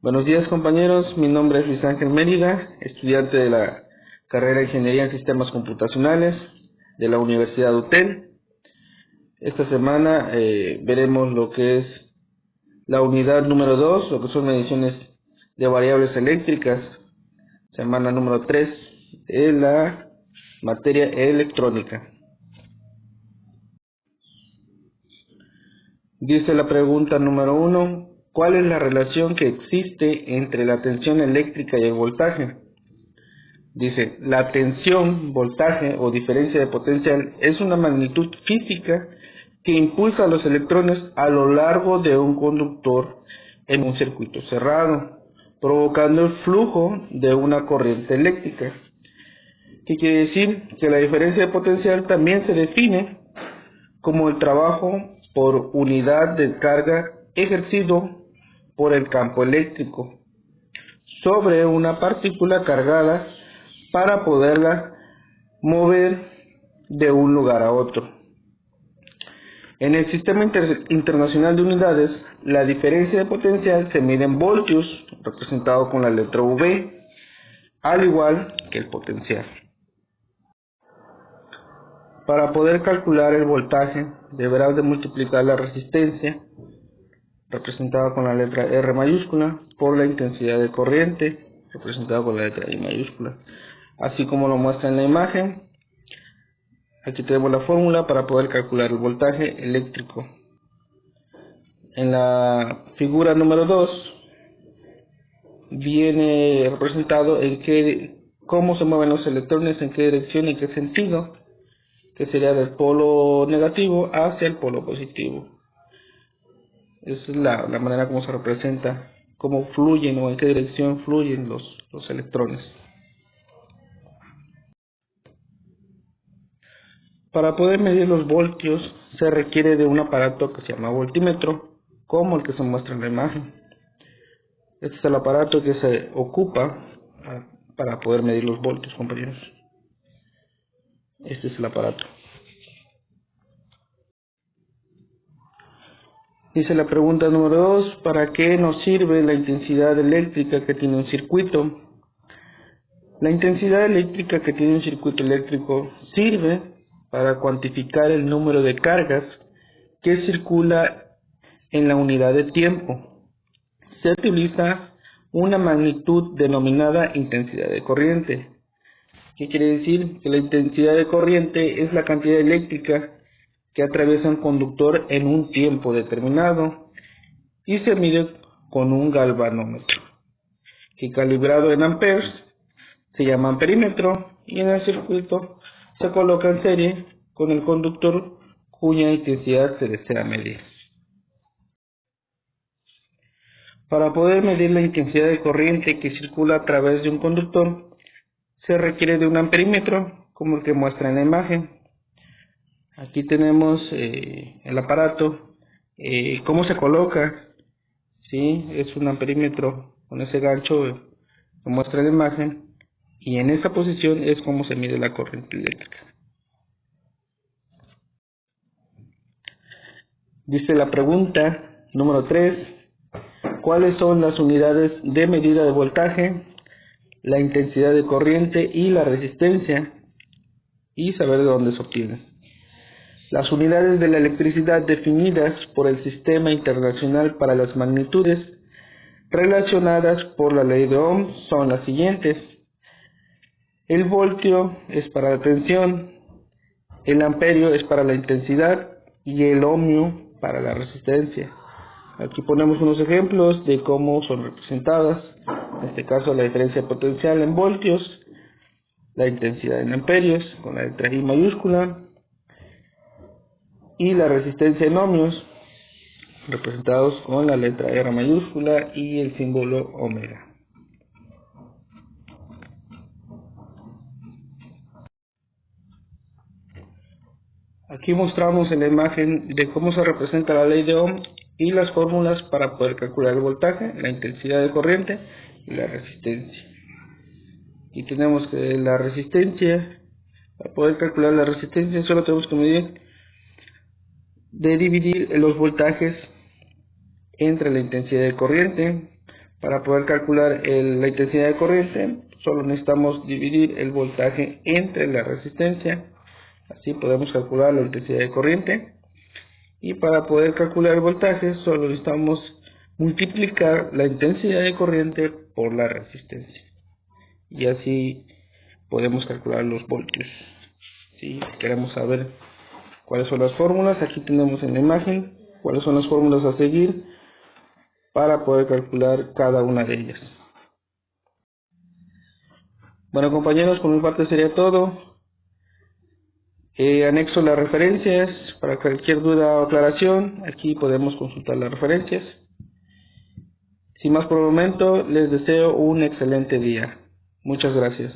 Buenos días compañeros, mi nombre es Luis Ángel Mérida, estudiante de la carrera de Ingeniería en Sistemas Computacionales de la Universidad UTEL. Esta semana veremos lo que es la unidad número 2, lo que son mediciones de variables eléctricas, semana número 3 de la materia electrónica. Dice la pregunta número 1, ¿cuál es la relación que existe entre la tensión eléctrica y el voltaje? Dice, la tensión, voltaje o diferencia de potencial es una magnitud física que impulsa a los electrones a lo largo de un conductor en un circuito cerrado, provocando el flujo de una corriente eléctrica. ¿Qué quiere decir? Que la diferencia de potencial también se define como el trabajo por unidad de carga ejercido por el campo eléctrico sobre una partícula cargada para poderla mover de un lugar a otro. En el Sistema Internacional de Unidades, la diferencia de potencial se mide en voltios, representado con la letra V, al igual que el potencial. Para poder calcular el voltaje, deberás de multiplicar la resistencia, representada con la letra R mayúscula, por la intensidad de corriente, representada con la letra I mayúscula. Así como lo muestra en la imagen, aquí tenemos la fórmula para poder calcular el voltaje eléctrico. En la figura número 2 viene representado cómo se mueven los electrones, en qué dirección y qué sentido, que sería del polo negativo hacia el polo positivo. Esa es la manera como se representa, cómo fluyen o en qué dirección fluyen los electrones. Para poder medir los voltios se requiere de un aparato que se llama voltímetro, como el que se muestra en la imagen. Este es el aparato que se ocupa para poder medir los voltios, compañeros. Este es el aparato. Dice la pregunta número 2, ¿para qué nos sirve la intensidad eléctrica que tiene un circuito? La intensidad eléctrica que tiene un circuito eléctrico sirve para cuantificar el número de cargas que circula en la unidad de tiempo. Se utiliza una magnitud denominada intensidad de corriente. ¿Qué quiere decir? Que la intensidad de corriente es la cantidad eléctrica que atraviesa un conductor en un tiempo determinado y se mide con un galvanómetro, que calibrado en amperes se llama amperímetro, y en el circuito se coloca en serie con el conductor cuya intensidad se desea medir. Para poder medir la intensidad de corriente que circula a través de un conductor, se requiere de un amperímetro, como el que muestra en la imagen. Aquí tenemos el aparato, cómo se coloca, ¿sí? Es un amperímetro con ese gancho que muestra en la imagen, y en esa posición es como se mide la corriente eléctrica. Dice la pregunta número 3, ¿cuáles son las unidades de medida de voltaje, la intensidad de corriente y la resistencia? Y saber de dónde se obtienen. Las unidades de la electricidad definidas por el Sistema Internacional para las Magnitudes relacionadas por la ley de Ohm son las siguientes. El voltio es para la tensión, el amperio es para la intensidad y el ohmio para la resistencia. Aquí ponemos unos ejemplos de cómo son representadas, en este caso la diferencia de potencial en voltios, la intensidad en amperios con la letra I mayúscula y la resistencia en ohmios representados con la letra R mayúscula y el símbolo omega. Aquí mostramos en la imagen de cómo se representa la ley de Ohm y las fórmulas para poder calcular el voltaje, la intensidad de corriente y la resistencia. Y tenemos que la resistencia, para poder calcular la resistencia solo tenemos que medir dividir los voltajes entre la intensidad de corriente, Para poder calcular la intensidad de corriente, solo necesitamos dividir el voltaje entre la resistencia. Así podemos calcular la intensidad de corriente. Y para poder calcular el voltaje, solo necesitamos multiplicar la intensidad de corriente por la resistencia. Y así podemos calcular los voltios. Si queremos saber cuáles son las fórmulas, aquí tenemos en la imagen cuáles son las fórmulas a seguir para poder calcular cada una de ellas. Bueno, compañeros, por mi parte sería todo. Anexo las referencias para cualquier duda o aclaración. Aquí podemos consultar las referencias. Sin más por el momento, les deseo un excelente día. Muchas gracias.